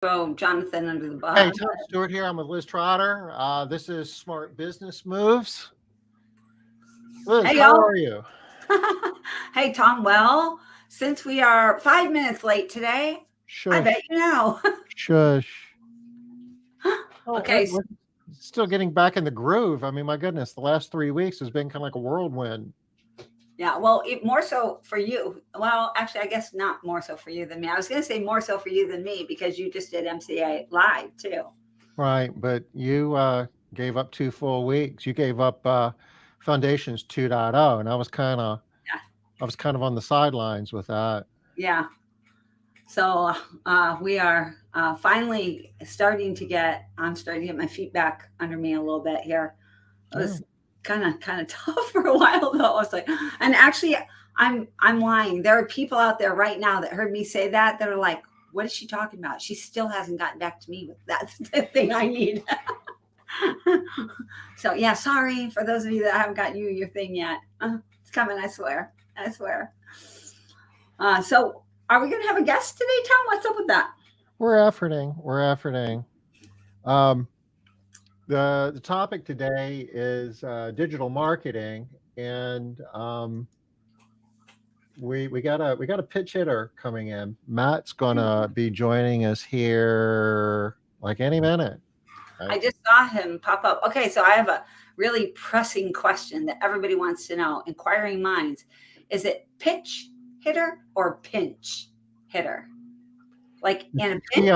throw Jonathan under the Hey, bus. Tom Stewart here. I'm with Liz Trotter. This is Smart Business Moves. Liz, Hey, how y'all. are you? Hey, Tom. Well, since we are 5 minutes late today, I bet Shush, you know. shush. Oh, Okay. we're still getting back in the groove. I mean, my goodness, the last 3 weeks has been kind of like a whirlwind. Yeah. Well, more so for you. Well, actually, I guess not more so for you than me. I was going to say more so for you than me because you just did MCA live too. Right, but you gave up 2 full weeks. You gave up Foundations 2.0, and Yeah. I was kind of on the sidelines with that. Yeah. So we are finally I'm starting to get my feet back under me a little bit here. It Yeah. was kind of tough for a while though. I was like, and actually, I'm lying. There are people out there right now that heard me say that are like, "What is she talking about? She still hasn't gotten back to me with that's the thing I need." So yeah, sorry for those of you that haven't got your thing yet. It's coming. I swear. I swear. So are we going to have a guest today, Tom? What's up with that? We're efforting. We're efforting. Um, the topic today is digital marketing, and we got a pitch hitter coming in. Matt's gonna be joining us here like any minute. I Right? just saw him pop up. Okay, so I have a really pressing question that everybody wants to know. Inquiring minds. Is it pitch hitter or pinch hitter? Like in a pinch?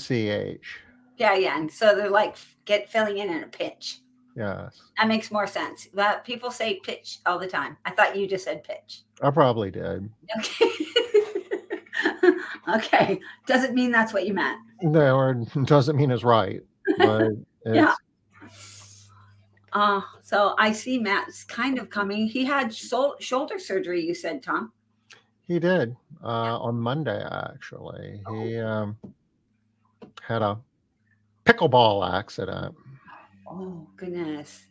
PINCH. Yeah, yeah. And so they're like filling in a pinch. Yes, That makes more sense. But people say pitch all the time. I thought you just said pitch. I probably did. Okay. Okay. Doesn't mean that's what you meant. No, or doesn't mean it's right, but Yeah. it's So I see Matt's kind of coming. He had shoulder surgery, you said, Tom. he did on Monday actually. He had a pickleball accident. Oh goodness.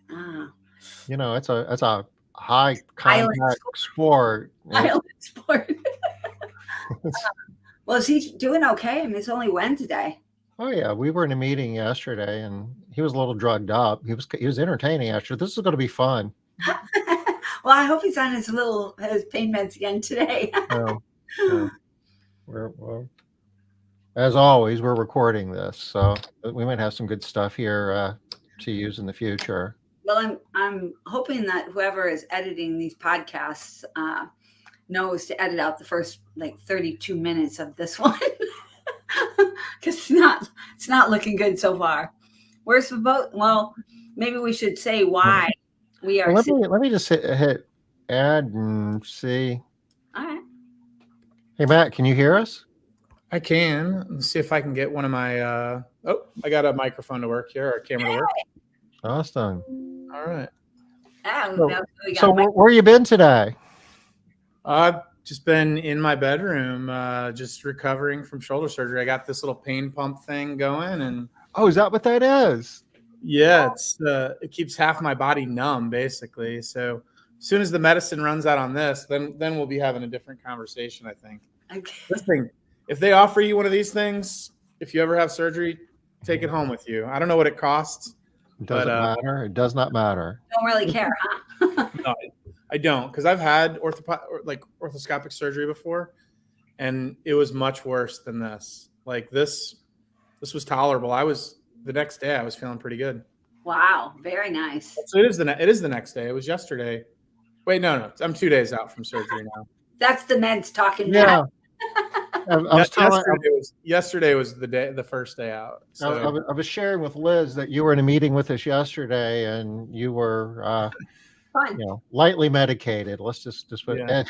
It's a high Island contact sport. island sport. Well, is he doing okay? I mean, it's only Wednesday. Oh yeah, we were in a meeting yesterday, and he was a little drugged up. He was entertaining. Actually, this is going to be fun. Well, I hope he's on his pain meds again today. So, so well, as always, we're recording this, so we might have some good stuff here to use in the future. Well, I'm hoping that whoever is editing these podcasts knows to edit out the first like 32 minutes of this one because it's not looking good so far. We're supposed well, maybe we should say why we are. Well, let me just hit add and see. All right. Hey Matt, can you hear us? I can. Let's see if I can get one of my. I got a microphone to work here, or a camera to work. Awesome. All right. So where you been today? I've just been in my bedroom, just recovering from shoulder surgery. I got this little pain pump thing going, and Oh, is that what that is? yeah, it keeps half my body numb, basically. So as soon as the medicine runs out on this, then we'll be having a different conversation, I think. Okay. This thing, if they offer you one of these things, if you ever have surgery, take it home with you. I don't know what it costs. It doesn't matter. It does not matter. Don't really care, huh? No, I don't, because I've had orthoscopic surgery before, and it was much worse than this. Like this was tolerable. The next day I was feeling pretty good. Wow, very nice. So it is the next day. It was yesterday. Wait, no, I'm 2 days out from surgery now. That's the meds talking. Yeah. Yesterday was the first day out. So. I was sharing with Liz that you were in a meeting with us yesterday, and you were, Fine. lightly medicated. Let's just put it in.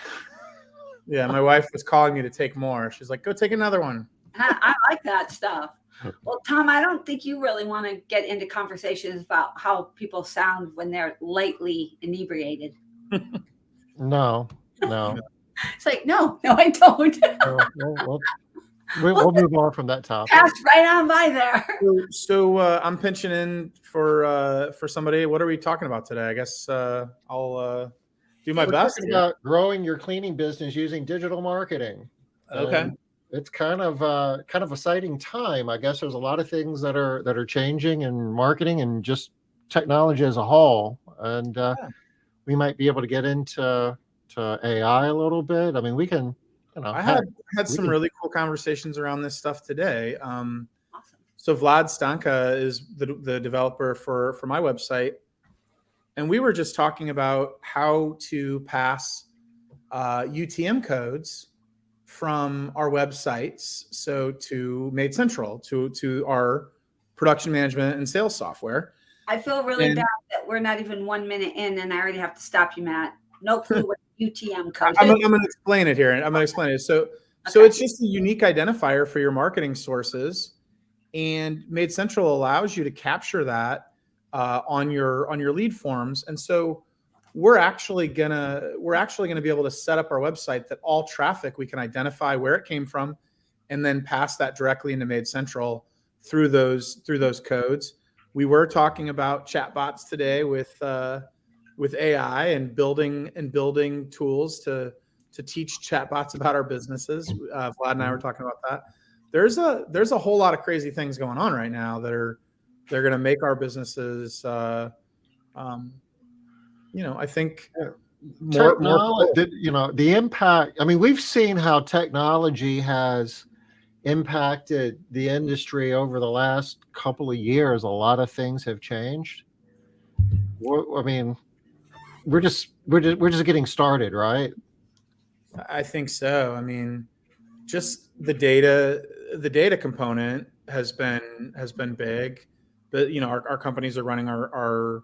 Yeah, my wife was calling me to take more. She's like, "Go take another one." I like that stuff. Well, Tom, I don't think you really want to get into conversations about how people sound when they're lightly inebriated. No. It's like, no, I don't. We'll move on from that topic. Pass right on by there. So I'm pinching in for somebody. What are we talking about today? I guess I'll do my best. Talking about growing your cleaning business using digital marketing. Okay. it's kind of kind of exciting time. I guess there's a lot of things that are changing in marketing and just technology as a whole. And Yeah. we might be able to get into AI a little bit. I mean, we can, I had we some can. really cool conversations around this stuff today. Awesome. So Vlad Stanka is the developer for my website, and we were just talking about how to pass UTM codes from our websites, so to MaidCentral, to our production management and sales software. I feel really And bad that we're not even 1 minute in, and I already have to stop you, Matt. No clue what UTM code I'm is. going to explain it here. I'm going to explain it. So Okay. it's just a unique identifier for your marketing sources, and MaidCentral allows you to capture that on your lead forms. And so we're actually gonna be able to set up our website that all traffic, we can identify where it came from, and then pass that directly into MaidCentral through those codes. We were talking about chatbots today with AI and building tools to teach chatbots about our businesses. Vlad and I were talking about that. There's a whole lot of crazy things going on right now they're going to make our businesses, I think more. Technology, the impact. I mean, we've seen how technology has impacted the industry over the last couple of years. A lot of things have changed. I mean, we're just getting started, right? I think so. I mean, just the data component has been big, but our companies are running our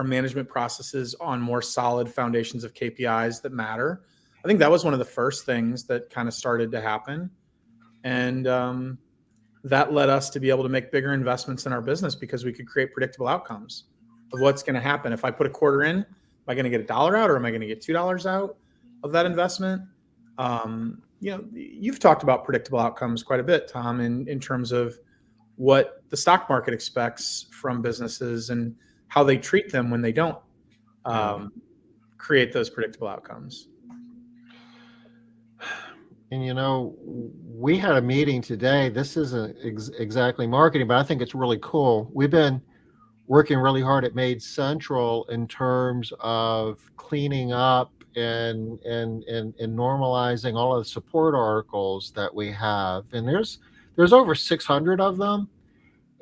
management processes on more solid foundations of KPIs that matter. I think that was one of the first things that kind of started to happen, and that led us to be able to make bigger investments in our business because we could create predictable outcomes of what's going to happen. If I put a quarter in, am I going to get $1 out, or am I going to get $2 out of that investment? You've talked about predictable outcomes quite a bit, Tom, in terms of what the stock market expects from businesses and how they treat them when they don't create those predictable outcomes. And we had a meeting today. This isn't exactly marketing, but I think it's really cool. We've been working really hard at MaidCentral in terms of cleaning up and normalizing all of the support articles that we have. And there's over 600 of them,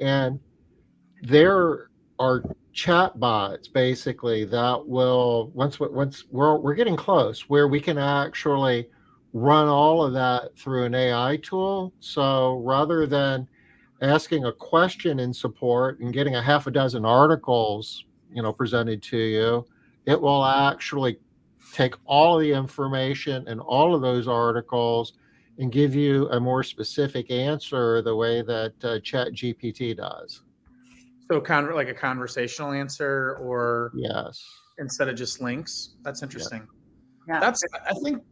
and there are chat bots basically that will once we're getting close where we can actually run all of that through an AI tool. So rather than asking a question in support and getting a half a dozen articles, presented to you, it will actually take all of the information and all of those articles and give you a more specific answer the way that Chat GPT does. So kind of like a conversational answer, or Yes. instead of just links. That's interesting. Yeah. I think,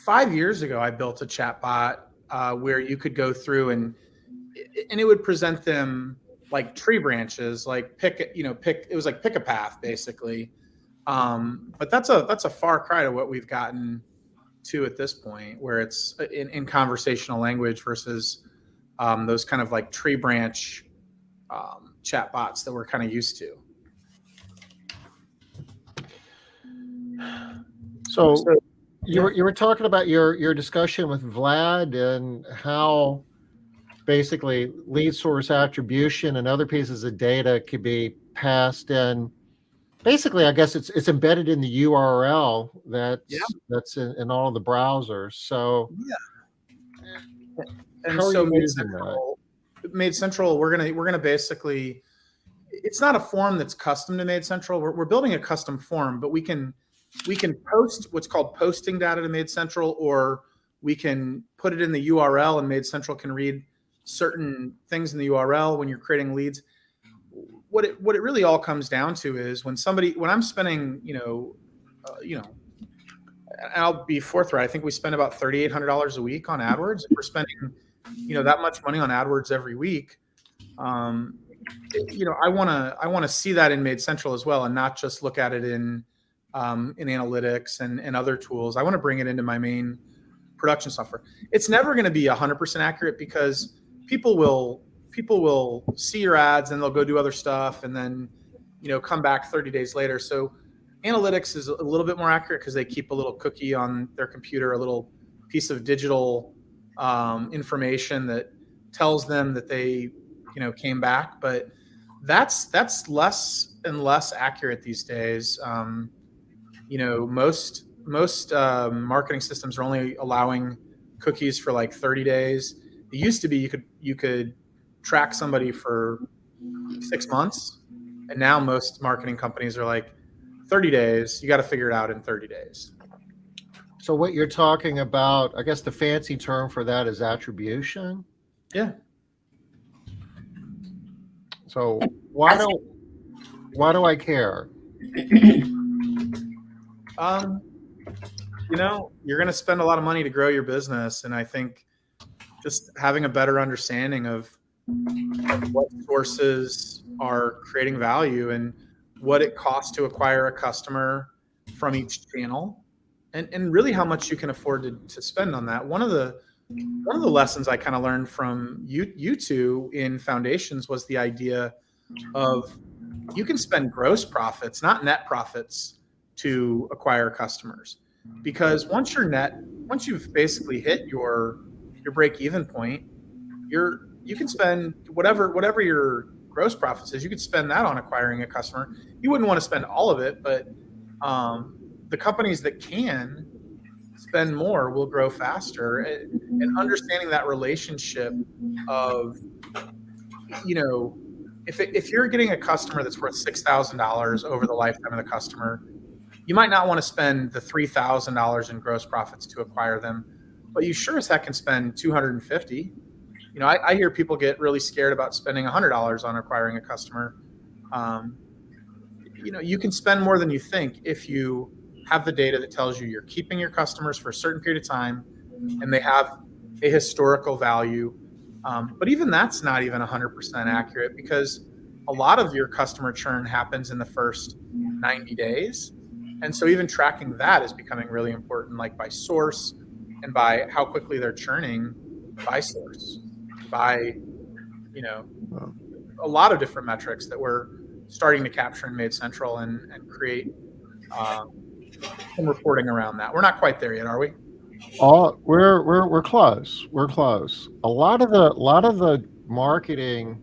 5 years ago, I built a chat bot where you could go through and it would present them like tree branches, like it was like pick a path basically. But that's a far cry to what we've gotten to at this point, where it's in conversational language versus those kind of like tree branch chat bots that we're kind of used to. So you were talking about your discussion with Vlad and how basically lead source attribution and other pieces of data could be passed in. Basically, I guess it's embedded in the URL that's in all of the browsers. So and how are so you using that? MaidCentral, we're gonna basically, it's not a form that's custom to MaidCentral. We're building a custom form, but we can post what's called posting data to MaidCentral, or we can put it in the URL and MaidCentral can read certain things in the URL when you're creating leads. What it really all comes down to is when I'm spending, I'll be forthright, I think we spend about $3,800 a week on AdWords. If we're spending, that much money on AdWords every week, I want to see that in MaidCentral as well, and not just look at it in analytics and other tools. I want to bring it into my main production software. It's never going to be 100% accurate because people will see your ads and they'll go do other stuff and then, come back 30 days later. So analytics is a little bit more accurate because they keep a little cookie on their computer, a little piece of digital information that tells them that they, came back. But that's less and less accurate these days. Most marketing systems are only allowing cookies for like 30 days. It used to be you could track somebody for 6 months, and now most marketing companies are like 30 days. You got to figure it out in 30 days. So what you're talking about, I guess the fancy term for that is attribution. Yeah. So why do I care? You're going to spend a lot of money to grow your business. And I think just having a better understanding of what sources are creating value and what it costs to acquire a customer from each channel, and really how much you can afford to spend on that. One of the lessons I kind of learned from you two in Foundations was the idea of you can spend gross profits, not net profits, to acquire customers. Because once you've basically hit your break-even point, you can spend whatever your gross profits is, you could spend that on acquiring a customer. You wouldn't want to spend all of it, but the companies that can spend more will grow faster. And understanding that relationship of, if you're getting a customer that's worth $6,000 over the lifetime of the customer, you might not want to spend the $3,000 in gross profits to acquire them, but you sure as heck can spend $250. I hear people get really scared about spending $100 on acquiring a customer. You can spend more than you think if you have the data that tells you you're keeping your customers for a certain period of time and they have a historical value. But even that's not even 100% accurate, because a lot of your customer churn happens in the first 90 days. And so even tracking that is becoming really important, like by source and by how quickly they're churning by source, by, a lot of different metrics that we're starting to capture in MaidCentral and create some reporting around that. We're not quite there yet, are we? We're close. We're close. A lot of the marketing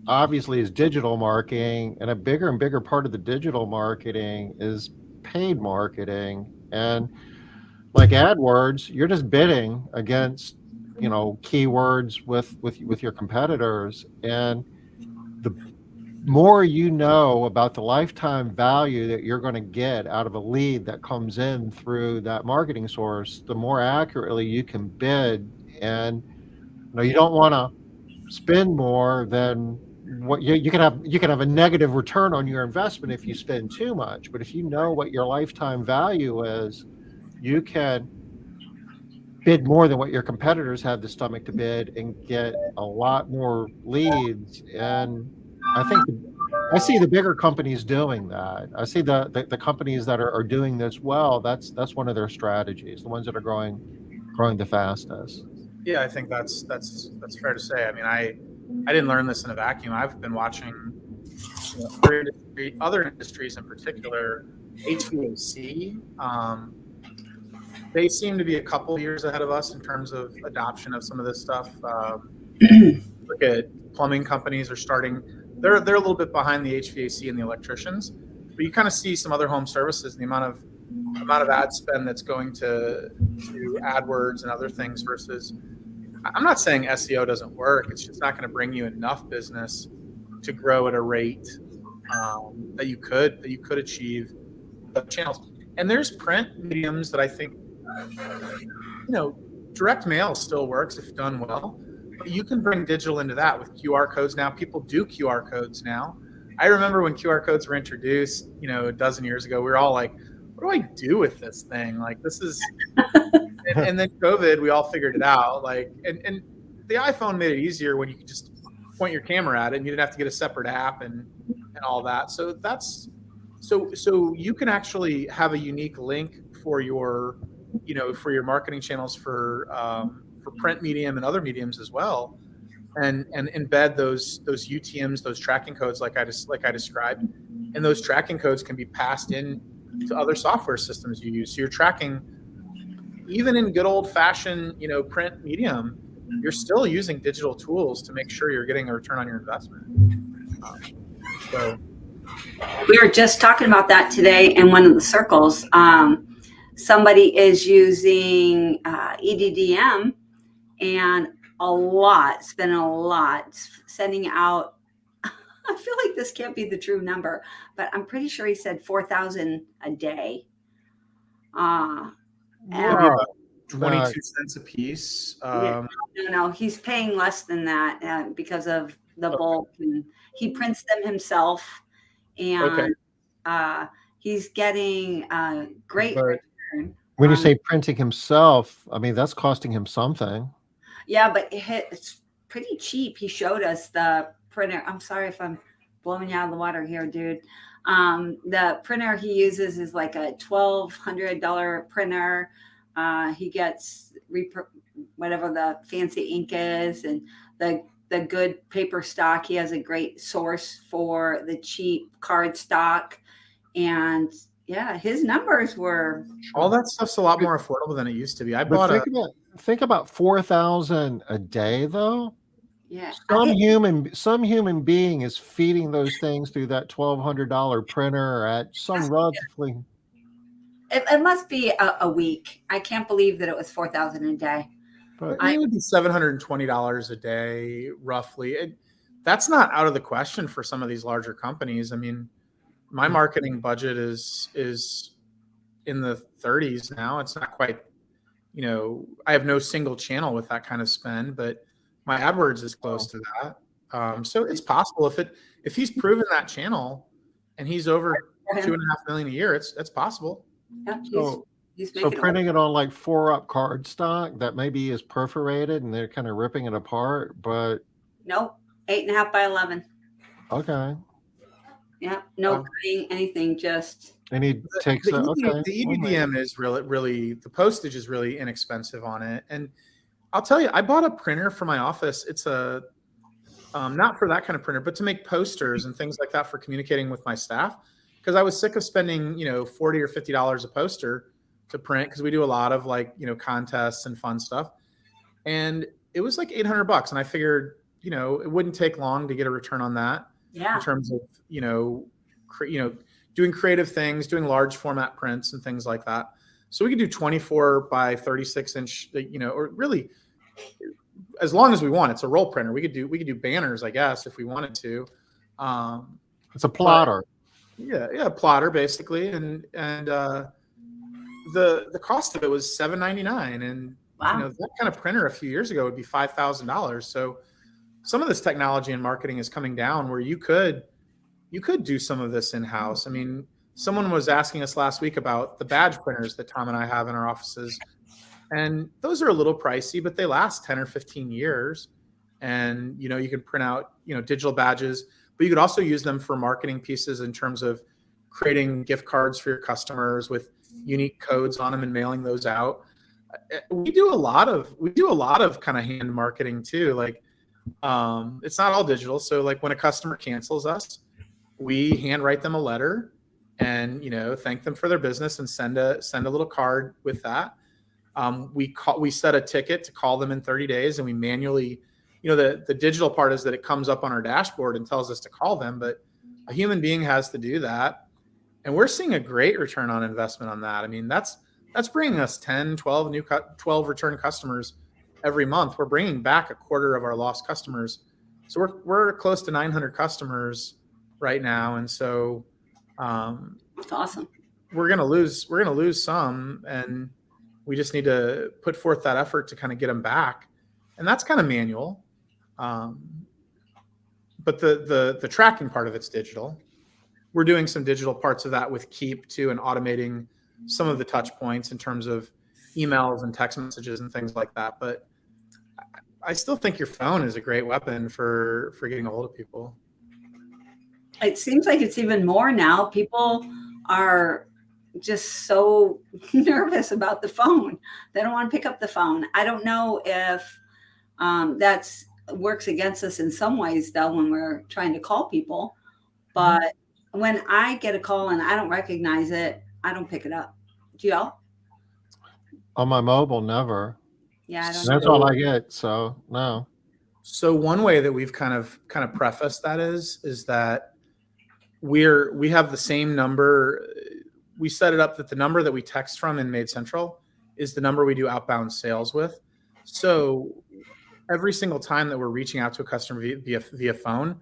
obviously is digital marketing, and a bigger and bigger part of the digital marketing is paid marketing. And like AdWords, you're just bidding against keywords with your competitors, and the more you know about the lifetime value that you're going to get out of a lead that comes in through that marketing source, the more accurately you can bid. And you don't want to spend more than what you can have a negative return on your investment if you spend too much. But if you know what your lifetime value is, you can bid more than what your competitors have the stomach to bid and get a lot more leads. And I see the bigger companies doing that. I see the companies that are doing this well. That's one of their strategies. The ones that are growing the fastest. Yeah, I think that's fair to say. I mean, I didn't learn this in a vacuum. I've been watching other industries, in particular HVAC. They seem to be a couple years ahead of us in terms of adoption of some of this stuff. Look at plumbing companies are starting. They're a little bit behind the HVAC and the electricians, but you kind of see some other home services and the amount of ad spend that's going to AdWords and other things versus. I'm not saying SEO doesn't work. It's just not going to bring you enough business to grow at a rate that you could achieve channels. And there's print mediums that I think, direct mail still works if done well. But you can bring digital into that with QR codes now. People do QR codes now. I remember when QR codes were introduced, a dozen years ago, we were all like, what do I do with this thing? Like, this is, and then COVID, we all figured it out. Like, and the iPhone made it easier when you could just point your camera at it and you didn't have to get a separate app and all that. So so you can actually have a unique link for your for your marketing channels for print medium and other mediums as well, and embed those UTMs, those tracking codes like I described, and those tracking codes can be passed in to other software systems you use. So you're tracking, even in good old fashioned print medium, you're still using digital tools to make sure you're getting a return on your investment. So We were just talking about that today in one of the circles. Somebody is using EDDM and spending a lot, sending out, I feel like this can't be the true number, but I'm pretty sure he said 4,000 a day. Yeah. 22 cents a piece. No, he's paying less than that because of the bulk, and he prints them himself, and he's getting great return. When you say printing himself, I mean, that's costing him something. Yeah, but it's pretty cheap. He showed us the printer. I'm sorry if I'm blowing you out of the water here, dude. The printer he uses is like a $1,200 printer. He gets whatever the fancy ink is, and the good paper stock. He has a great source for the cheap card stock, and yeah, his numbers were. All that stuff's a lot more affordable than it used to be. Think about 4,000 a day, though. Yeah, some human being is feeding those things through that $1,200 printer at some relatively. It must be a week. I can't believe that it was 4,000 a day. But it would be $720 a day, roughly. That's not out of the question for some of these larger companies. I mean, my marketing budget is in the 30s now. It's not quite, I have no single channel with that kind of spend, but my AdWords is close to that. So it's possible if he's proven that channel and he's over $2.5 million a year, it's possible. Yeah, so printing it on like 4-up card stock that maybe is perforated and they're kind of ripping it apart, but nope, 8.5 by 11. Okay. Yeah, no cutting anything, just. And he takes the EDDM is really the postage is really inexpensive on it, and I'll tell you, I bought a printer for my office. It's a not for that kind of printer, but to make posters and things like that for communicating with my staff, because I was sick of spending $40 or $50 a poster to print, because we do a lot of contests and fun stuff, and it was like $800, and I figured it wouldn't take long to get a return on that. Yeah. In terms of doing creative things, doing large format prints and things like that. So we could do 24 by 36 inch, or really as long as we want. It's a roll printer. We could do banners, I guess, if we wanted to. It's a plotter. Yeah, plotter basically, and the cost of it was $799, and wow. That kind of printer a few years ago would be $5,000. So some of this technology and marketing is coming down where you could do some of this in-house. I mean, someone was asking us last week about the badge printers that Tom and I have in our offices, and those are a little pricey, but they last 10 or 15 years. And you can print out digital badges, but you could also use them for marketing pieces in terms of creating gift cards for your customers with unique codes on them and mailing those out. We do a lot of kind of hand marketing too. Like, it's not all digital. So like when a customer cancels us, we handwrite them a letter and thank them for their business and send a little card with that. We set a ticket to call them in 30 days, and we manually, the digital part is that it comes up on our dashboard and tells us to call them, but a human being has to do that, and we're seeing a great return on investment on that. I mean, that's bringing us 10, 12 12 return customers every month. We're bringing back a quarter of our lost customers. So we're close to 900 customers right now. And so that's awesome. We're going to lose some, and we just need to put forth that effort to kind of get them back. And that's kind of manual. But the tracking part of it's digital. We're doing some digital parts of that with Keep too, and automating some of the touch points in terms of emails and text messages and things like that. But I still think your phone is a great weapon for getting a hold of people. It seems like it's even more now. People are just so nervous about the phone. They don't want to pick up the phone. I don't know if that's works against us in some ways, though, when we're trying to call people. But when I get a call and I don't recognize it, I don't pick it up. Do y'all? On my mobile, never. Yeah, I don't And that's all I get. So no. So one way that we've kind of prefaced that is that we have the same number. We set it up that the number that we text from in MaidCentral is the number we do outbound sales with. So every single time that we're reaching out to a customer via phone,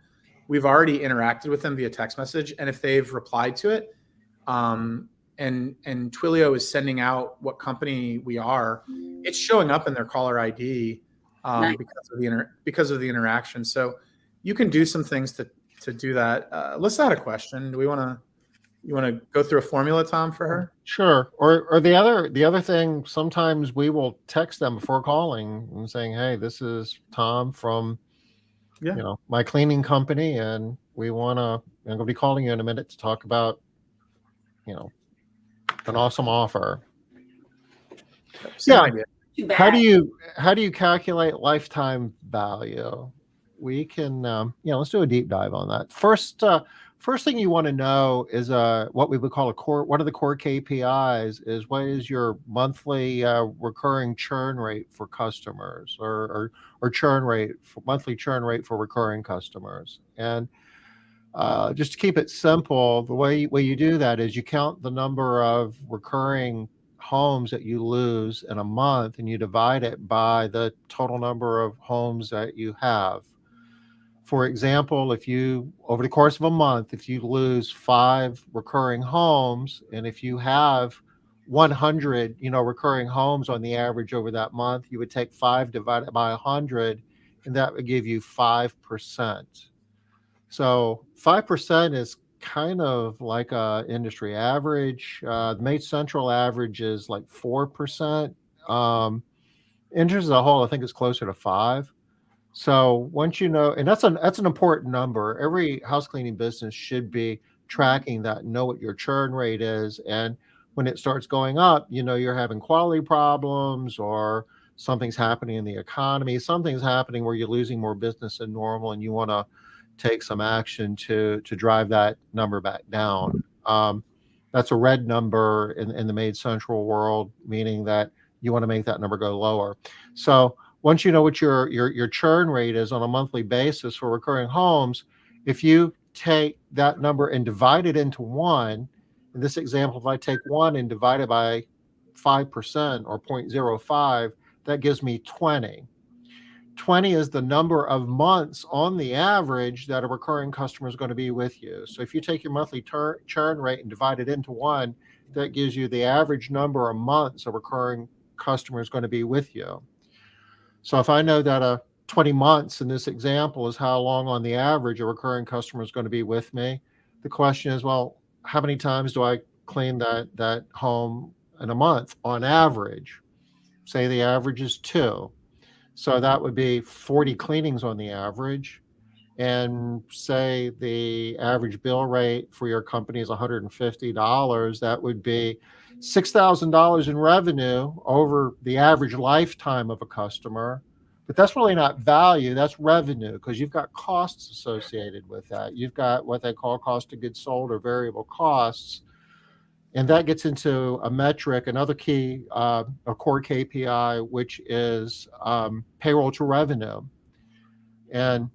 we've already interacted with them via text message, and if they've replied to it, and Twilio is sending out what company we are, it's showing up in their caller ID Nice. because of the interaction. So you can do some things to do that. Let's add a question. You want to go through a formula, Tom, for her? Sure. Or the other thing, sometimes we will text them before calling and saying, "Hey, this is Tom from my cleaning company, and I'm going to be calling you in a minute to talk about an awesome offer." Same idea. Too bad. How do you calculate lifetime value? We can let's do a deep dive on that. First thing you want to know is what we would call one of the core KPIs is what is your monthly recurring churn rate for customers, or monthly churn rate for recurring customers. And just to keep it simple, the way you do that is you count the number of recurring homes that you lose in a month, and you divide it by the total number of homes that you have. For example, if you, over the course of a month, if you lose 5 recurring homes, and if you have 100, recurring homes on the average over that month, you would take 5 divided by 100, and that would give you 5%. So 5% is kind of like a industry average. The MaidCentral average is like 4%. Industry as a whole, I think it's closer to 5. So once you know, and that's an important number. Every house cleaning business should be tracking that, know what your churn rate is. And when it starts going up, you're having quality problems, or something's happening in the economy, something's happening where you're losing more business than normal, and you want to take some action to drive that number back down. That's a red number in the MaidCentral world, meaning that you want to make that number go lower. So once you know what your churn rate is on a monthly basis for recurring homes, if you take that number and divide it into 1, in this example, if I take 1 and divide it by 5% or 0.05, that gives me 20. 20 is the number of months on the average that a recurring customer is going to be with you. So if you take your monthly churn rate and divide it into 1, that gives you the average number of months a recurring customer is going to be with you. So if I know that 20 months in this example is how long on the average a recurring customer is going to be with me, the question is, well, how many times do I clean that home in a month on average? Say the average is 2. So that would be 40 cleanings on the average. And say the average bill rate for your company is $150. That would be $6,000 in revenue over the average lifetime of a customer. But that's really not value, that's revenue, because you've got costs associated with that. You've got what they call cost of goods sold, or variable costs. And that gets into a metric, another key, a core KPI, which is payroll to revenue. And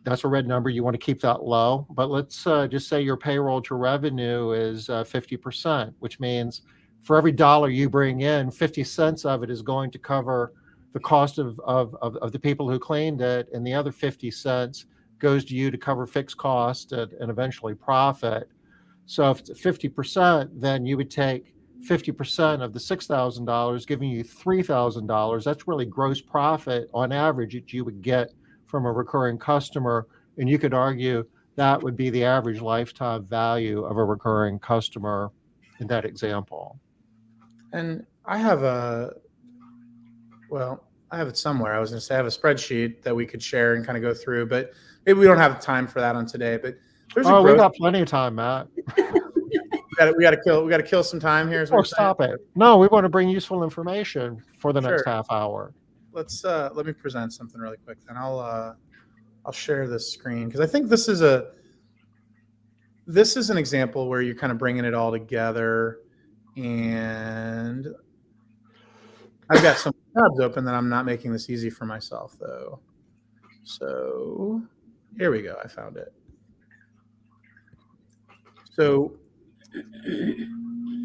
that's a red number. You want to keep that low. But let's just say your payroll to revenue is 50%, which means for every dollar you bring in, 50 cents of it is going to cover the cost of the people who cleaned it, and the other 50 cents goes to you to cover fixed cost and eventually profit. So if it's 50%, then you would take 50% of the $6,000, giving you $3,000. That's really gross profit on average that you would get from a recurring customer. And you could argue that would be the average lifetime value of a recurring customer in that example. And I have I have it somewhere. I was going to say I have a spreadsheet that we could share and kind of go through, but maybe we don't have time for that on today. But we got plenty of time, Matt. we got to kill some time here. Is what Oh, you're saying? stop it. No, we want to bring useful information for the next Sure. half hour. Let me present something really quick. Then I'll share this screen because I think this is an example where you're kind of bringing it all together, and I've got some tabs open that I'm not making this easy for myself though. So here we go. I found it. So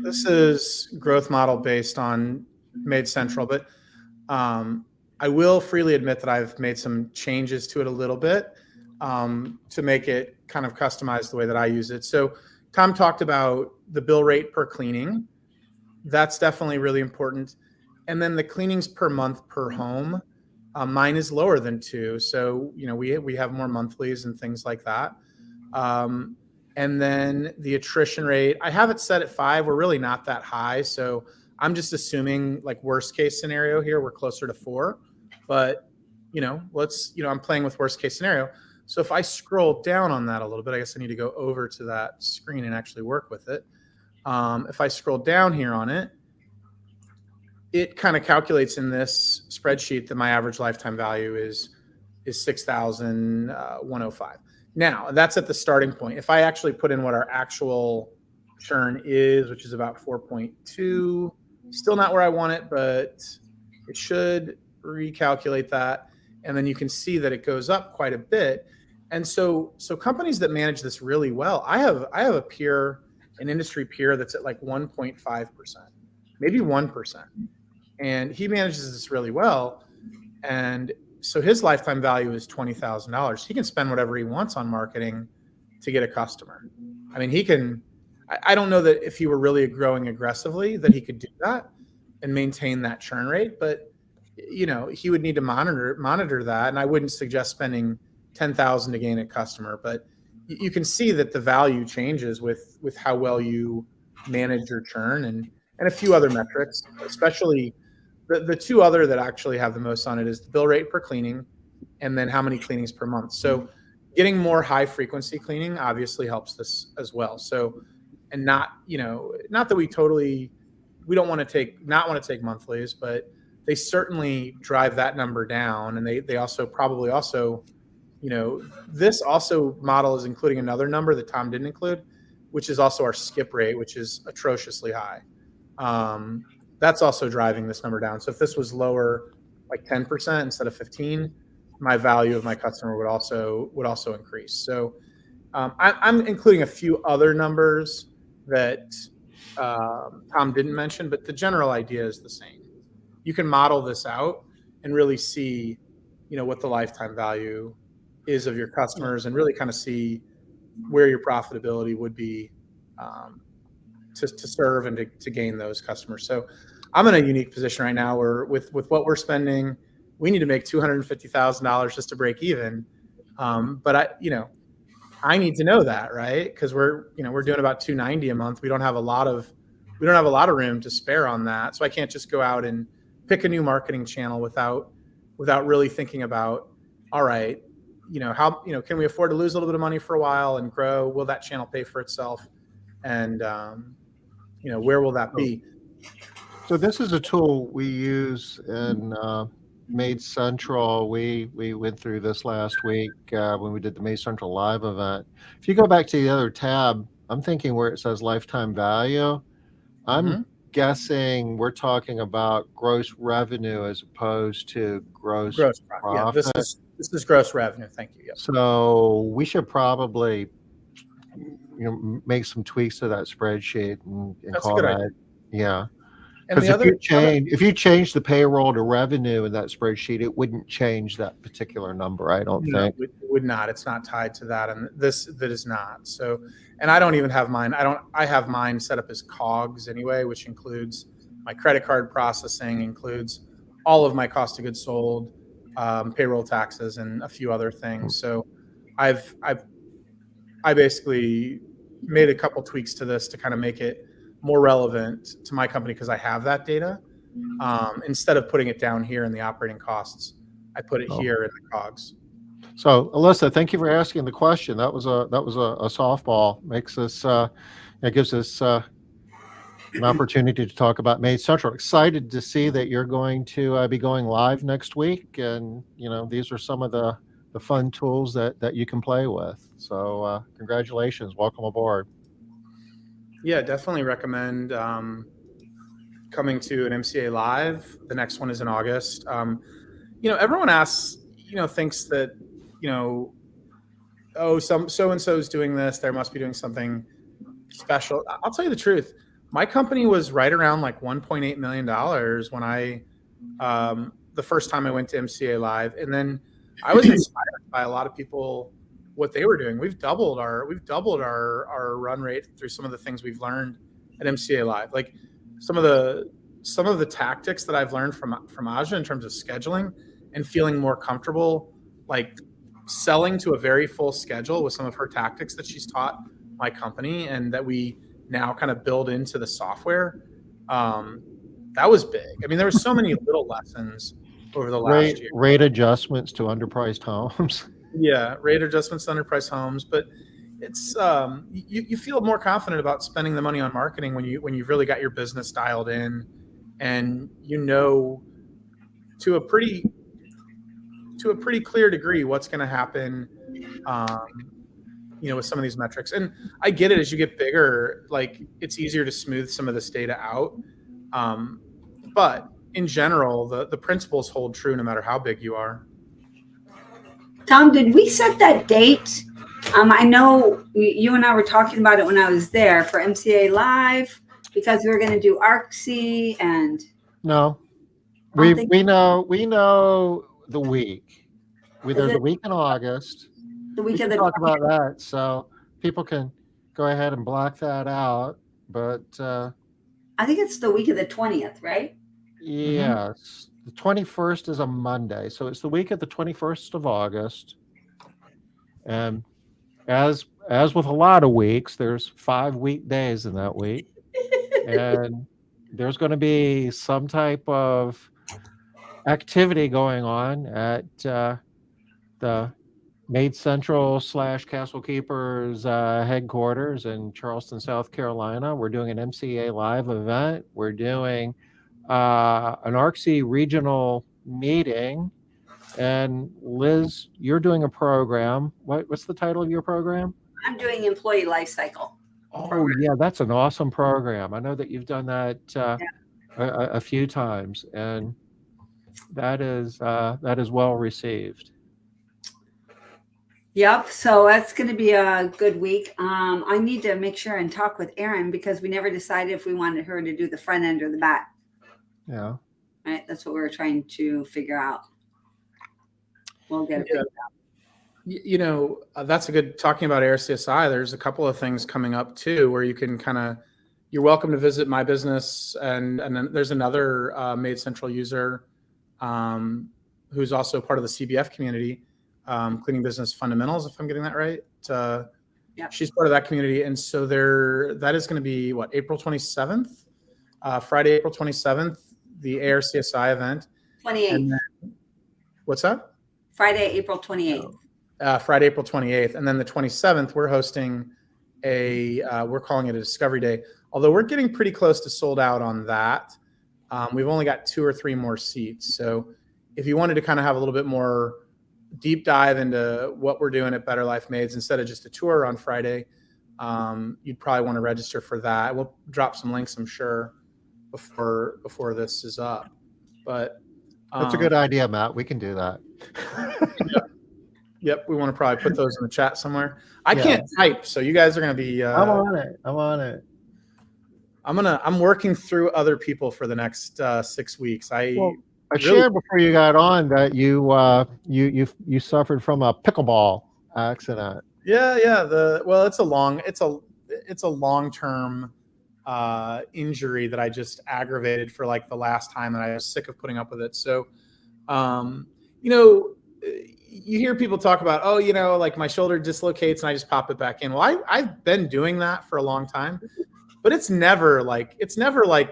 this is growth model based on MaidCentral, but I will freely admit that I've made some changes to it a little bit to make it kind of customized the way that I use it. So Tom talked about the bill rate per cleaning. That's definitely really important. And then the cleanings per month per home. Mine is lower than 2. So, we have more monthlies and things like that. And then the attrition rate, I have it set at 5. We're really not that high. So I'm just assuming like worst case scenario here, we're closer to 4. But, I'm playing with worst case scenario. So if I scroll down on that a little bit, I guess I need to go over to that screen and actually work with it. If I scroll down here on it, it kind of calculates in this spreadsheet that my average lifetime value is 6,105. Now, that's at the starting point. If I actually put in what our actual churn is, which is about 4.2, still not where I want it, but it should recalculate that. And then you can see that it goes up quite a bit. And so companies that manage this really well, I have a peer, an industry peer that's at like 1.5%, maybe 1%. And he manages this really well. And so his lifetime value is $20,000. He can spend whatever he wants on marketing to get a customer. I mean, I don't know that if he were really growing aggressively that he could do that and maintain that churn rate, but he would need to monitor that. And I wouldn't suggest spending $10,000 to gain a customer, but you can see that the value changes with how well you manage your churn and a few other metrics, especially the 2 other that actually have the most on it is the bill rate per cleaning and then how many cleanings per month. So getting more high frequency cleaning obviously helps this as well. So, and not that we don't want to take monthlies, but they certainly drive that number down. And they also probably also, this also model is including another number that Tom didn't include, which is also our skip rate, which is atrociously high. That's also driving this number down. So if this was lower, like 10% instead of 15, my value of my customer would also increase. So I'm including a few other numbers that Tom didn't mention, but the general idea is the same. You can model this out and really see, what the lifetime value is of your customers and really kind of see where your profitability would be to serve and to gain those customers. So I'm in a unique position right now where with what we're spending, we need to make $250,000 just to break even. But I need to know that, right? Because we're doing about $290 a month. We don't have a lot of room to spare on that. So I can't just go out and pick a new marketing channel without really thinking about, all right, how can we afford to lose a little bit of money for a while and grow? Will that channel pay for itself? And where will that be? So this is a tool we use in MaidCentral. We went through this last week when we did the MaidCentral live event. If you go back to the other tab, I'm thinking where it says lifetime value, I'm guessing we're talking about gross revenue as opposed to gross profit. Yeah, this is gross revenue. Thank you. Yep. So we should probably make some tweaks to that spreadsheet and call that idea. Yeah. Because if you change the payroll to revenue in that spreadsheet, it wouldn't change that particular number. I don't think it would not. It's not tied to that, and that is not. So, and I don't even have mine. I have mine set up as COGS anyway, which includes my credit card processing, includes all of my cost of goods sold, payroll taxes, and a few other things. So, I basically made a couple tweaks to this to kind of make it more relevant to my company because I have that data. Instead of putting it down here in the operating costs, I put it here in the COGS. So, Alyssa, thank you for asking the question. That was a softball. Makes us It gives us an opportunity to talk about MaidCentral. Excited to see that you're going to be going live next week, and these are some of the fun tools that you can play with. So congratulations, welcome aboard. Yeah, definitely recommend coming to an MCA live. The next one is in August. Everyone asks, thinks that, oh, some so and so is doing this, there must be doing something special. I'll tell you the truth. My company was right around like $1.8 million when the first time I went to MCA live, and then I was inspired by a lot of people what they were doing. We've doubled our run rate through some of the things we've learned at MCA live. Like some of the tactics that I've learned from Aja in terms of scheduling and feeling more comfortable, like selling to a very full schedule with some of her tactics that she's taught my company and that we now kind of build into the software. That was big. I mean, there were so many little lessons over the last year. Rate adjustments to underpriced homes. Yeah, rate adjustments to underpriced homes, but it's you feel more confident about spending the money on marketing when you've really got your business dialed in, and to a pretty clear degree what's going to happen. With some of these metrics. And I get it, as you get bigger, like it's easier to smooth some of this data out. But in general, the principles hold true no matter how big you are. Tom, did we set that date? I know you and I were talking about it when I was there for MCA Live, because we were going to do ARCC and. No, we know the week. There's a week in August. The week of the talk about that, so people can go ahead and block that out. But I think it's the week of the 20th, right? Yes, the 21st is a Monday, so it's the week of the 21st of August. And as with a lot of weeks, there's 5 weekdays in that week, and there's going to be some type of activity going on at the MaidCentral / Castle Keepers headquarters in Charleston, South Carolina. We're doing an MCA live event. We're doing an ARCC regional meeting. And Liz, you're doing a program. What's the title of your program? I'm doing employee life cycle. Oh, yeah, that's an awesome program. I know that you've done that a few times, and that is well received. Yep. So that's going to be a good week. I need to make sure and talk with Erin, because we never decided if we wanted her to do the front end or the back. Yeah. Right. That's what we're trying to figure out. We'll get it figured out. That's a good, talking about AirCSI, there's a couple of things coming up too, where you can you're welcome to visit my business. And then there's another MaidCentral user who's also part of the CBF community. Cleaning Business Fundamentals, if I'm getting that right. Yep. She's part of that community. And so that is going to be April 27th, Friday, April 27th, the AirCSI event. 28th. What's that? Friday, April 28th. Friday, April 28th. And then the 27th, we're hosting we're calling it a Discovery Day. Although we're getting pretty close to sold out on that. We've only got 2 or 3 more seats. So if you wanted to kind of have a little bit more deep dive into what we're doing at Better Life Maids instead of just a tour on Friday, you'd probably want to register for that. We'll drop some links, I'm sure, before this is up. But that's a good idea, Matt. We can do that. Yep, we want to probably put those in the chat somewhere. I can't type, so you guys are going to be. I'm on it. I'm working through other people for the next 6 weeks. I shared before you got on that you suffered from a pickleball accident. Yeah. It's a long-term injury that I just aggravated for like the last time, and I was sick of putting up with it. So, you hear people talk about, like my shoulder dislocates and I just pop it back in. Well, I've been doing that for a long time. But it's never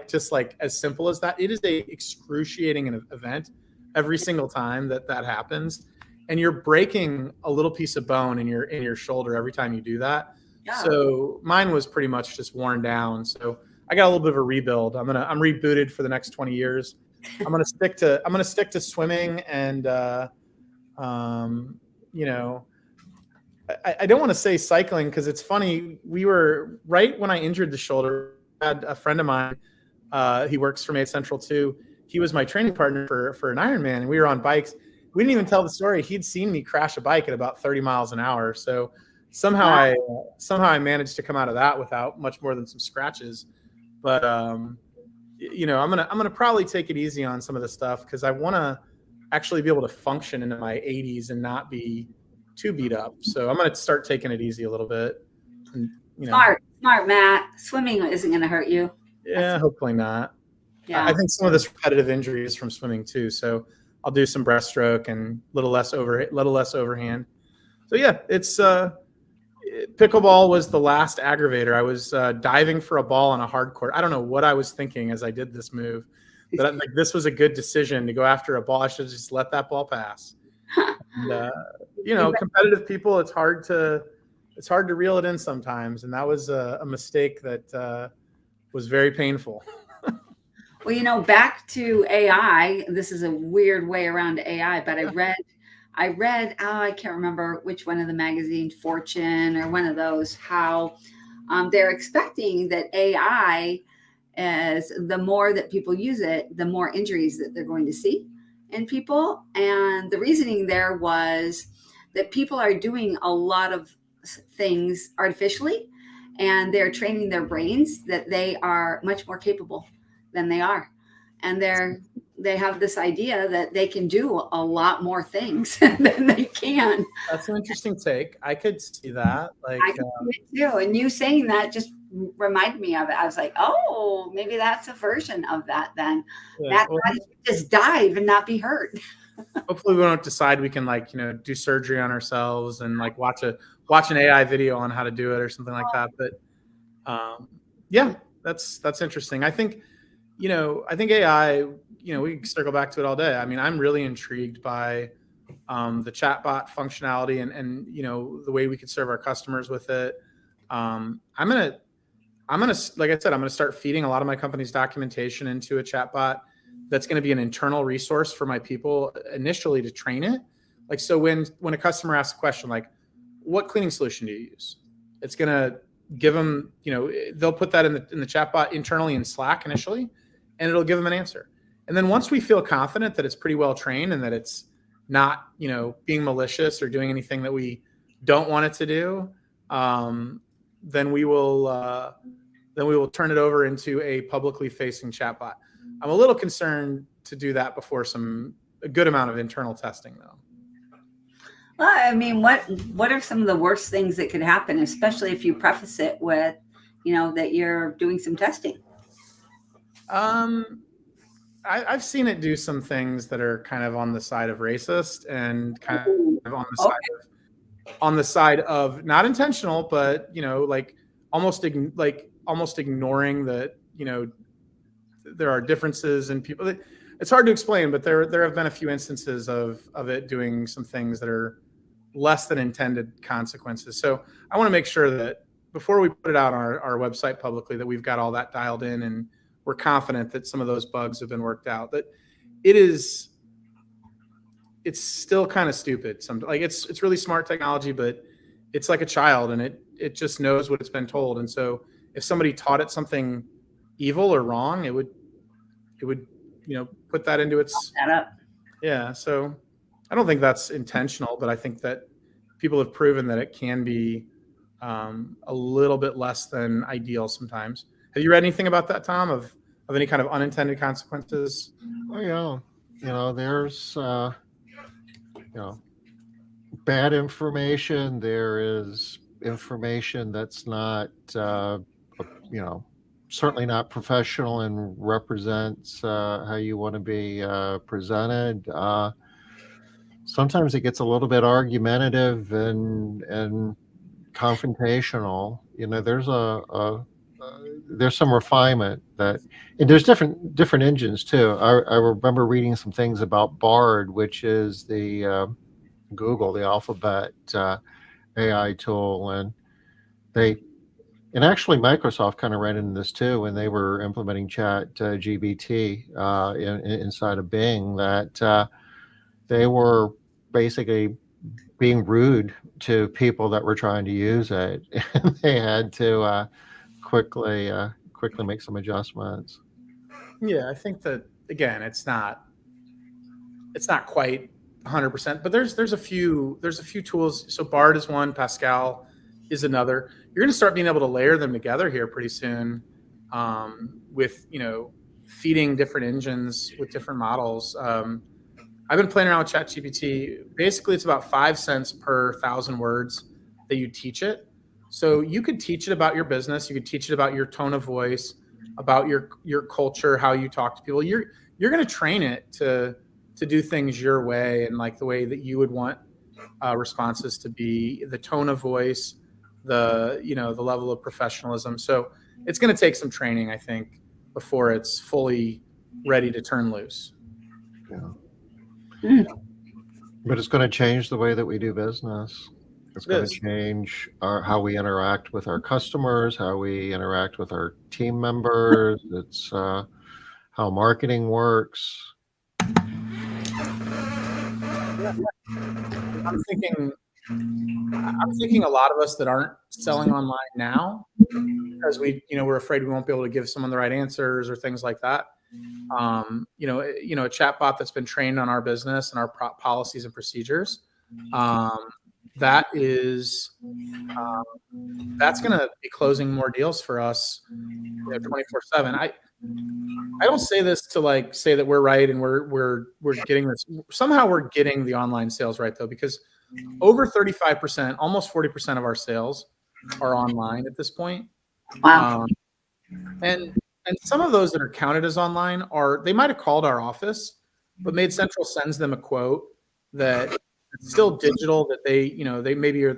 just like as simple as that. It is a excruciating event every single time that happens, and you're breaking a little piece of bone in your shoulder every time you do that. Yeah. So mine was pretty much just worn down. So I got a little bit of a rebuild. I'm rebooted for the next 20 years. I'm gonna stick to swimming and you know, I don't want to say cycling because it's funny. We were right when I injured the shoulder. I had a friend of mine. He works for MaidCentral too. He was my training partner for an Ironman, and we were on bikes. We didn't even tell the story. He'd seen me crash a bike at about 30 miles an hour. So somehow I managed to come out of that without much more than some scratches. But I'm gonna probably take it easy on some of the stuff because I want to actually be able to function into my 80s and not be too beat up. So I'm gonna start taking it easy a little bit. And, smart, Matt. Swimming isn't going to hurt you. Yeah, hopefully not. Yeah. I think some of this repetitive injury is from swimming too. So I'll do some breaststroke and little less overhand. So yeah, it's pickleball was the last aggravator. I was diving for a ball on a hard court. I don't know what I was thinking as I did this move, but like this was a good decision to go after a ball. I should just let that ball pass. And, competitive people, it's hard to reel it in sometimes, and that was a mistake that was very painful. Well, back to AI. This is a weird way around AI, but I read, I can't remember which one of the magazines, Fortune or one of those, how they're expecting that AI, as the more that people use it, the more injuries that they're going to see in people. And the reasoning there was that people are doing a lot of things artificially, and they're training their brains that they are much more capable than they are. And they have this idea that they can do a lot more things than they can. That's an interesting take. I could see that. Like, I can see it too. And you saying that just reminded me of it. I was like, oh, maybe that's a version of that then. Yeah, Just dive and not be hurt. Hopefully we don't decide we can do surgery on ourselves and like watch an AI video on how to do it or something like that. But yeah, that's interesting. I think AI, we can circle back to it all day. I mean, I'm really intrigued by the chatbot functionality and the way we could serve our customers with it. I'm gonna, like I said, I'm gonna start feeding a lot of my company's documentation into a chatbot that's going to be an internal resource for my people initially to train it. Like, so when a customer asks a question like, what cleaning solution do you use? It's going to give them, they'll put that in the chatbot internally in Slack initially, and it'll give them an answer. And then once we feel confident that it's pretty well trained and that it's not, being malicious or doing anything that we don't want it to do, then we will turn it over into a publicly facing chatbot. I'm a little concerned to do that before a good amount of internal testing, though. Well, I mean, what are some of the worst things that could happen, especially if you preface it with, that you're doing some testing? I've seen it do some things that are kind of on the side of racist and kind of on the side of not intentional, but like almost ignoring that there are differences in people. It's hard to explain, but there have been a few instances of it doing some things that are less than intended consequences. So I want to make sure that before we put it out on our website publicly, that we've got all that dialed in and we're confident that some of those bugs have been worked out. That it's still kind of stupid. Like it's really smart technology, but it's like a child and it just knows what it's been told. And so if somebody taught it something evil or wrong, it would put that into its yeah. So I don't think that's intentional, but I think that people have proven that it can be a little bit less than ideal sometimes. Have you read anything about that, Tom, of any kind of unintended consequences? Oh yeah, there's bad information. There is information that's not certainly not professional and represents how you want to be presented. Sometimes it gets a little bit argumentative and confrontational. There's some refinement and there's different engines too. I remember reading some things about Bard, which is the Google, the Alphabet AI tool, and and actually Microsoft kind of ran into this too when they were implementing Chat GBT inside of Bing, that they were basically being rude to people that were trying to use it, and they had to quickly make some adjustments. Yeah, I think that again, it's not quite 100%, but there's a few tools. So Bard is one, Pascal is another. You're going to start being able to layer them together here pretty soon, with feeding different engines with different models. I've been playing around with ChatGPT. Basically, it's about 5 cents per 1,000 words that you teach it. So you could teach it about your business. You could teach it about your tone of voice, about your culture, how you talk to people. You're going to train it to do things your way, and like the way that you would want responses to be, the tone of voice, the level of professionalism. So it's going to take some training, I think, before it's fully ready to turn loose. Yeah. But it's going to change the way that we do business. It's going to change how we interact with our customers, how we interact with our team members. It's how marketing works. I'm thinking a lot of us that aren't selling online now, because we're afraid we won't be able to give someone the right answers or things like that. A chatbot that's been trained on our business and our policies and procedures, that's going to be closing more deals for us 24/7. I don't say this to say that we're right and we're getting this. Somehow we're getting the online sales right, though, because over 35%, almost 40% of our sales are online at this point. Wow. And some of those that are counted as online they might have called our office, but MaidCentral sends them a quote that it's still digital, that they maybe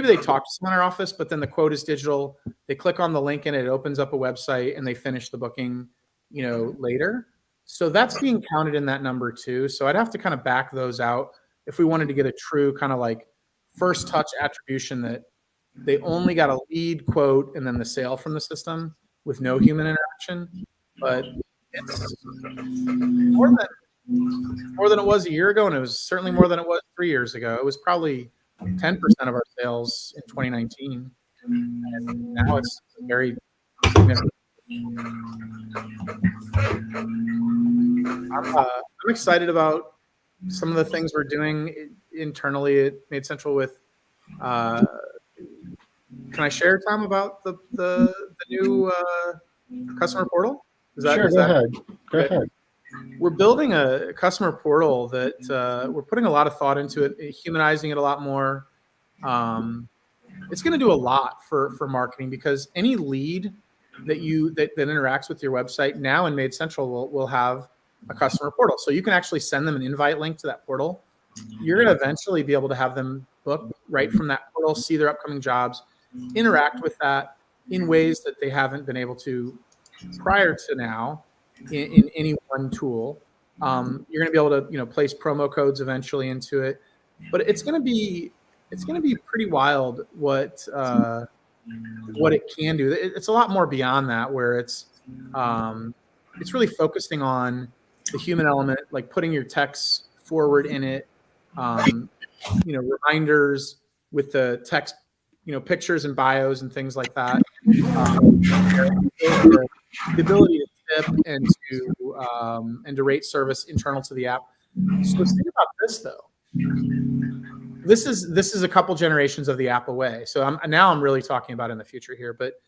they talk to someone in our office, but then the quote is digital. They click on the link and it opens up a website and they finish the booking, later. So that's being counted in that number too. So I'd have to kind of back those out if we wanted to get a true kind of like first touch attribution, that they only got a lead, quote, and then the sale from the system with no human interaction. But it's more than it was a year ago, and it was certainly more than it was 3 years ago. It was probably 10% of our sales in 2019, and now it's very significant. I'm excited about some of the things we're doing internally at MaidCentral with. Can I share, Tom, about the new customer portal? Sure, go ahead. We're building a customer portal that we're putting a lot of thought into it, humanizing it a lot more. It's going to do a lot for marketing, because any lead that interacts with your website now in MaidCentral will have a customer portal. So you can actually send them an invite link to that portal. You're going to eventually be able to have them book right from that portal, see their upcoming jobs, interact with that in ways that they haven't been able to prior to now in any one tool. You're going to be able to place promo codes eventually into it, but it's going to be pretty wild what it can do. It's a lot more beyond that, where it's really focusing on the human element, like putting your text forward in it, reminders with the text, pictures and bios and things like that. The ability to tip and to rate service internal to the app. So think about this, though. This is a couple generations of the app away. So I'm really talking about in the future here. But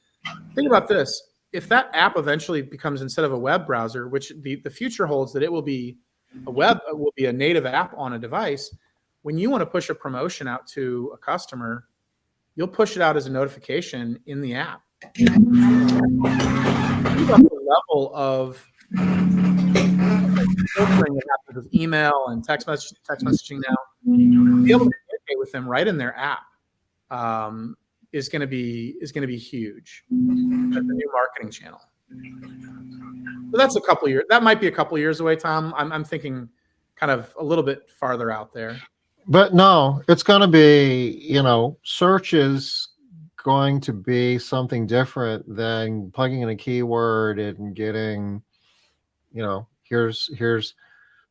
think about this: if that app eventually becomes, instead of a web browser, which the future holds that it will be a native app on a device. When you want to push a promotion out to a customer, you'll push it out as a notification in the app. Think about the level of filtering that happens with email and text messaging now. Be able to communicate with them right in their app is going to be huge. That's a new marketing channel. So that's a couple years. That might be a couple years away, Tom. I'm thinking kind of a little bit farther out there. But no, it's going to be, search is going to be something different than plugging in a keyword and getting, here's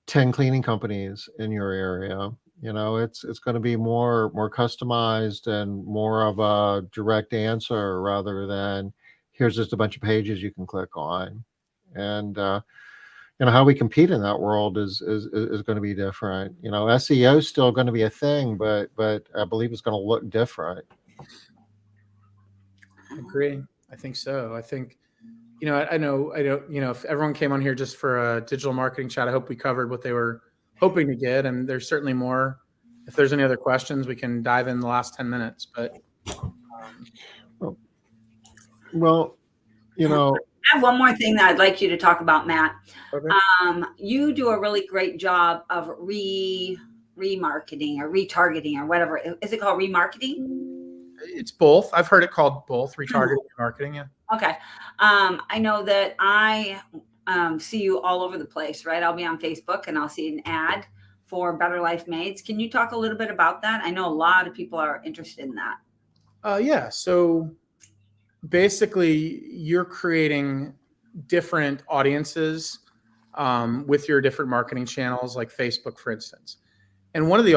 10 cleaning companies in your area. It's going to be more customized and more of a direct answer rather than here's just a bunch of pages you can click on. And how we compete in that world is going to be different. SEO is still going to be a thing, but I believe it's going to look different. I agree. I think so. I think, I know, if everyone came on here just for a digital marketing chat, I hope we covered what they were hoping to get. And there's certainly more. If there's any other questions, we can dive in the last 10 minutes. But well, I have one more thing that I'd like you to talk about, Matt. okay. You do a really great job of remarketing or retargeting or whatever. Is it called remarketing? It's both. I've heard it called both, retargeting and marketing. Yeah. Okay. I know that I see you all over the place, right? I'll be on Facebook and I'll see an ad for Better Life Maids. Can you talk a little bit about that? I know a lot of people are interested in that. Yeah. So basically, you're creating different audiences with your different marketing channels, like Facebook, for instance. And one of the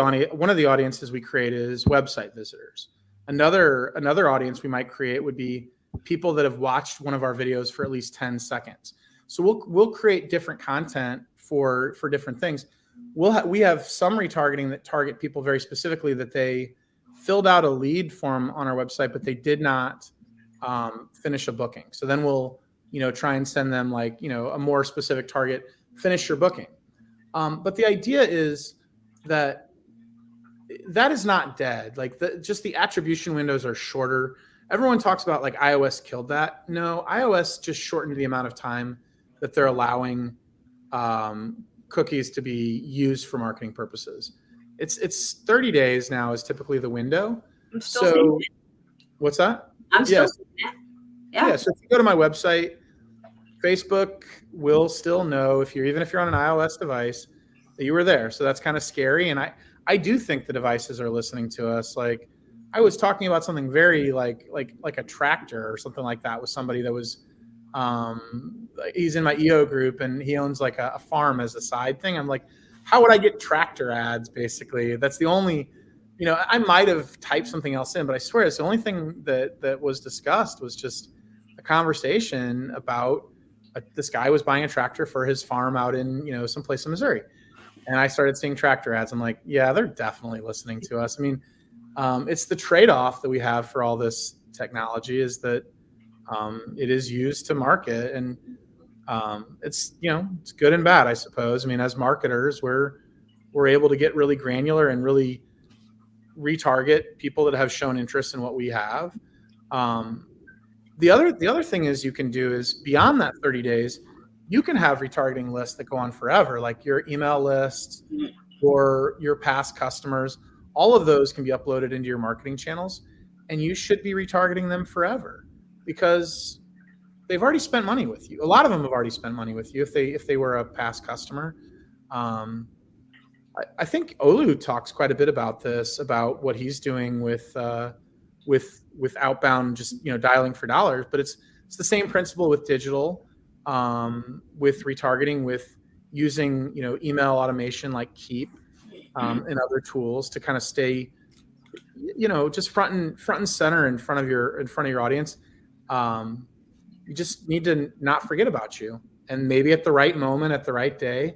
audiences we create is website visitors. Another audience we might create would be people that have watched one of our videos for at least 10 seconds. So we'll create different content for different things. We have some retargeting that target people very specifically, that they filled out a lead form on our website, but they did not finish a booking. So then we'll try and send them like a more specific target, finish your booking. But the idea is that is not dead. Like just the attribution windows are shorter. Everyone talks about like iOS killed that. No, iOS just shortened the amount of time that they're allowing cookies to be used for marketing purposes. It's 30 days now is typically the window. I'm still seeing it. What's that? I'm still seeing it. Yeah. So if you go to my website, Facebook will still know if you're on an iOS device that you were there. So that's kind of scary. And I do think the devices are listening to us. Like I was talking about something very like a tractor or something like that with somebody that was he's in my EO group and he owns like a farm as a side thing. I'm like, how would I get tractor ads? Basically, that's the only, I might have typed something else in, but I swear it's the only thing that was discussed was just a conversation about this guy was buying a tractor for his farm out in, someplace in Missouri. And I started seeing tractor ads. I'm like, yeah, they're definitely listening to us. I mean, it's the trade-off that we have for all this technology is that it is used to market, and it's it's good and bad, I suppose. I mean, as marketers, we're able to get really granular and really retarget people that have shown interest in what we have. The other thing is you can do is beyond that 30 days, you can have retargeting lists that go on forever, like your email lists or your past customers. All of those can be uploaded into your marketing channels, and you should be retargeting them forever because they've already spent money with you. A lot of them have already spent money with you if they were a past customer. I think Olu talks quite a bit about this, about what he's doing with outbound, just dialing for dollars. But it's the same principle with digital, with retargeting, with using email automation like Keep and other tools to kind of stay just front and center in front of your audience. You just need to not forget about you, and maybe at the right moment, at the right day,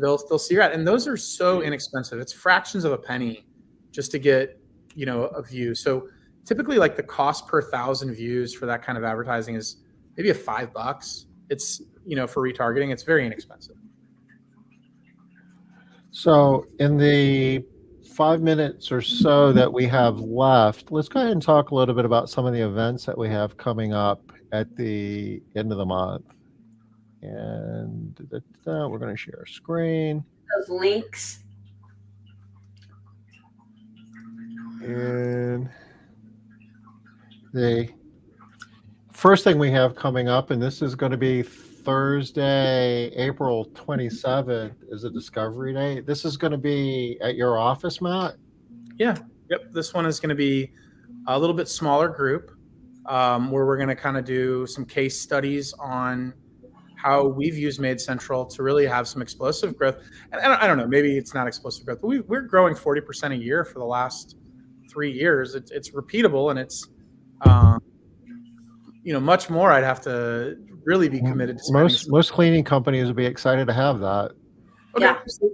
they'll see your ad. And those are so inexpensive. It's fractions of a penny just to get a view. So typically, like the cost per 1,000 views for that kind of advertising is maybe $5. It's for retargeting, it's very inexpensive. So in the 5 minutes or so that we have left, let's go ahead and talk a little bit about some of the events that we have coming up at the end of the month. And we're going to share a screen. Those links. And the first thing we have coming up, and this is going to be Thursday, April 27th, is a Discovery Day. This is going to be at your office, Matt? Yeah. Yep. This one is going to be a little bit smaller group, where we're going to kind of do some case studies on how we've used MaidCentral to really have some explosive growth. And I don't know, maybe it's not explosive growth, but we're growing 40% a year for the last 3 years. It's repeatable, and it's much more. I'd have to really be committed to spending. Most cleaning companies would be excited to have that. Okay. Yeah. So,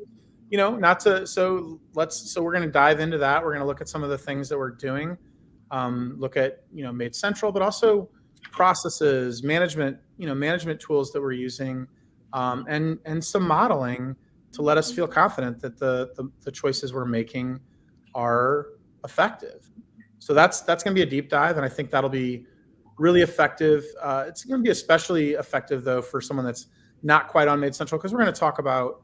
not to, so we're going to dive into that. We're going to look at some of the things that we're doing, look at, MaidCentral, but also processes, management tools that we're using, and some modeling to let us feel confident that the choices we're making are effective. So that's going to be a deep dive. And I think that'll be really effective. It's going to be especially effective though, for someone that's not quite on MaidCentral, because we're going to talk about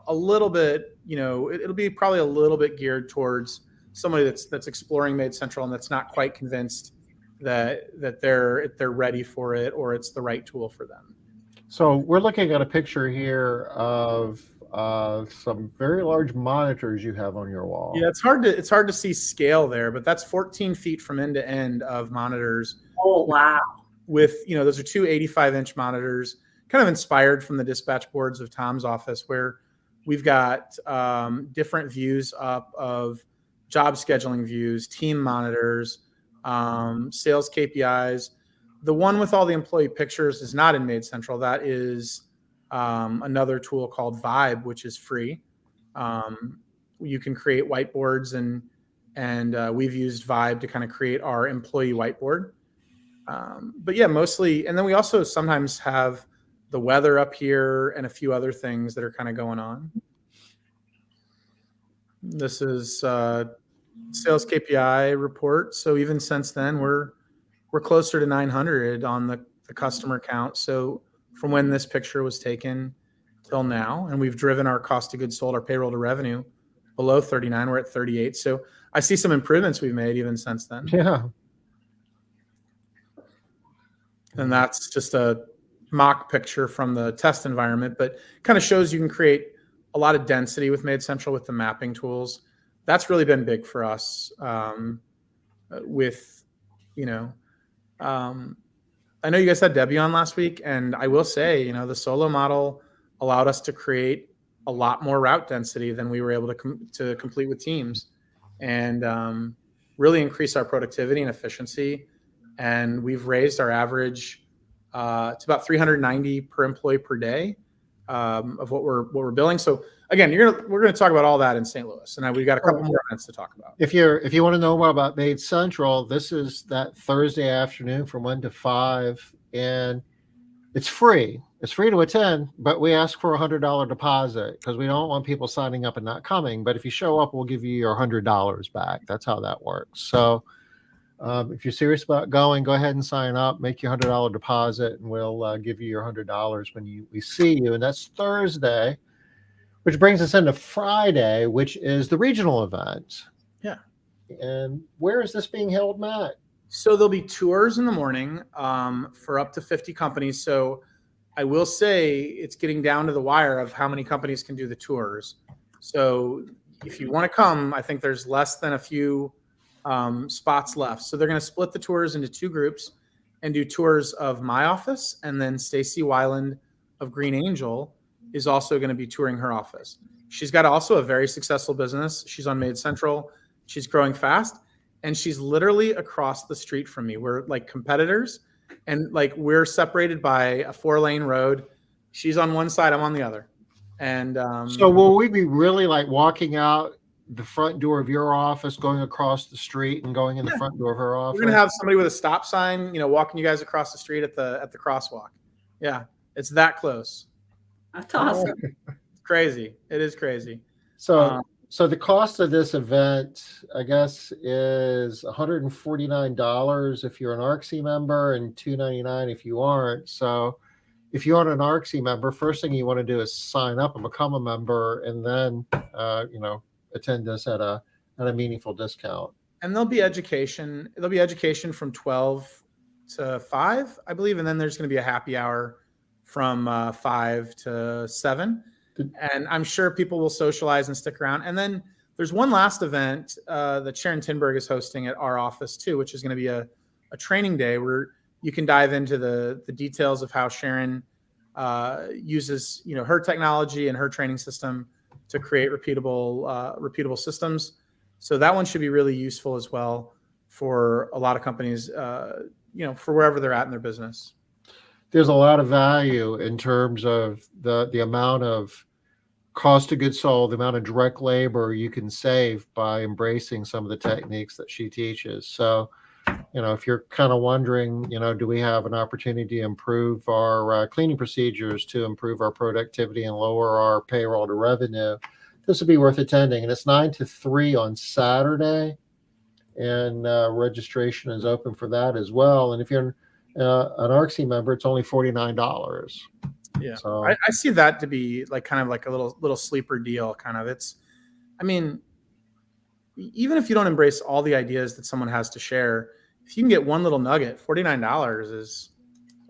a little bit, it'll be probably a little bit geared towards somebody that's exploring MaidCentral and that's not quite convinced that they're ready for it or it's the right tool for them. So we're looking at a picture here of some very large monitors you have on your wall. Yeah, it's hard to see scale there, but that's 14 feet from end to end of monitors. Oh, wow. With, those are two 85-inch monitors, kind of inspired from the dispatch boards of Tom's office, where we've got different views up of job scheduling views, team monitors, sales KPIs. The one with all the employee pictures is not in MaidCentral. That is another tool called Vibe, which is free. You can create whiteboards, and we've used Vibe to kind of create our employee whiteboard. But yeah, mostly. And then we also sometimes have the weather up here and a few other things that are kind of going on. This is sales KPI report. So even since then, we're closer to 900 on the customer count. So from when this picture was taken till now, and we've driven our cost of goods sold, our payroll to revenue below 39. We're at 38. So I see some improvements we've made even since then. Yeah. And that's just a mock picture from the test environment, but kind of shows you can create a lot of density with MaidCentral with the mapping tools. That's really been big for us. I know you guys had Debbie on last week, and I will say, the solo model allowed us to create a lot more route density than we were able to complete with teams, and really increase our productivity and efficiency. And we've raised our average to about 390 per employee per day of what we're billing. So again, we're going to talk about all that in St. Louis, and we've got a couple more events to talk about. If you want to know more about MaidCentral, this is that Thursday afternoon from 1 to 5, and it's free. It's free to attend, but we ask for $100 deposit because we don't want people signing up and not coming. But if you show up, we'll give you your $100 back. That's how that works. So if you're serious about going, go ahead and sign up, make your $100 deposit, and we'll give you your $100 when we see you. And that's Thursday, which brings us into Friday, which is the regional event. Yeah. And where is this being held, Matt? So there'll be tours in the morning for up to 50 companies. So I will say it's getting down to the wire of how many companies can do the tours. So if you want to come, I think there's less than a few spots left. So they're going to split the tours into two groups and do tours of my office. And then Stacy Weiland of Green Angel is also going to be touring her office. She's got also a very successful business. She's on MaidCentral. She's growing fast. And she's literally across the street from me. We're like competitors, and like we're separated by a 4-lane road. She's on one side, I'm on the other. And so will we be really like walking out the front door of your office, going across the street and going in the front door of her office? We're going to have somebody with a stop sign, walking you guys across the street at the crosswalk. Yeah, it's that close. That's awesome. It's crazy. It is crazy. So the cost of this event, I guess, is $149 if you're an ARCSI member and $299 if you aren't. So if you aren't an ARCSI member, first thing you want to do is sign up and become a member, and then attend this at a meaningful discount. And there'll be education. There'll be education from 12 to 5, I believe, and then there's going to be a happy hour from 5 to 7. And I'm sure people will socialize and stick around. And then There's one last event that Sharon Tinberg is hosting at our office too, which is going to be a training day where you can dive into the details of how Sharon uses, her technology and her training system to create repeatable systems. So that one should be really useful as well for a lot of companies, for wherever they're at in their business. There's a lot of value in terms of the amount of cost of goods sold, the amount of direct labor you can save by embracing some of the techniques that she teaches. So, if you're kind of wondering, do we have an opportunity to improve our cleaning procedures, to improve our productivity and lower our payroll to revenue, this would be worth attending. And it's 9 to 3 on Saturday, and registration is open for that as well. And if you're an ARCSI member, it's only $49. Yeah, so I see that to be like kind of like a little sleeper deal. Kind of, even if you don't embrace all the ideas that someone has to share, if you can get one little nugget, $49 is.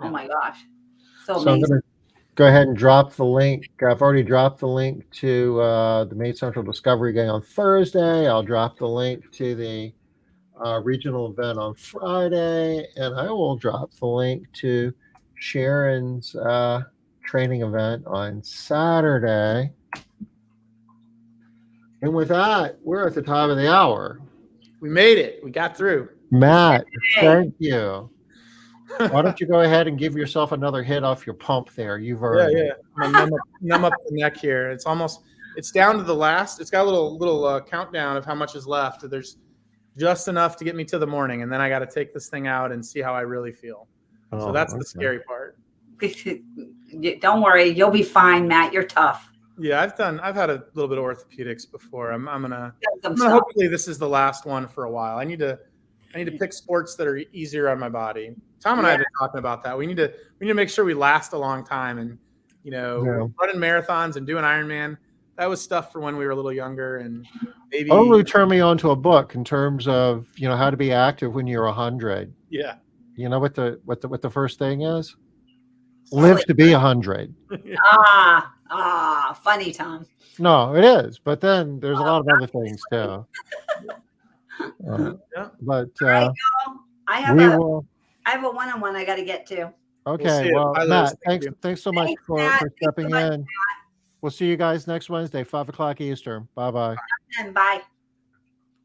Oh my gosh, so I'm amazing. going to go ahead and drop the link. I've already dropped the link to the MaidCentral Discovery Day on Thursday. I'll drop the link to the regional event on Friday, and I will drop the link to Sharon's training event on Saturday. And with that, we're at the top of the hour. We made it. We got through. Matt, thank you. Why don't you go ahead and give yourself another hit off your pump there? You've already. Yeah. I'm gonna numb up the neck here. It's down to the last. It's got a little countdown of how much is left. There's just enough to get me to the morning, and then I got to take this thing out and see how I really feel. So that's the scary part. Don't worry, you'll be fine, Matt. You're tough. Yeah, I've had a little bit of orthopedics before. I'm gonna hopefully this is the last one for a while. I need to pick sports that are easier on my body. Tom and I have been talking about that. We need to make sure we last a long time, and running marathons and doing Ironman. That was stuff for when we were a little younger, and maybe. Olu turned me on to a book in terms of how to be active when you're 100. Yeah. You know what the first thing is? Live to be 100. Funny, Tom. No, it is. But then there's a lot of other things too. But I have a one-on-one I got to get to. Okay. Well, Matt, thanks so much for stepping in. We'll see you guys next Wednesday, 5 o'clock Eastern. Bye-bye. And bye.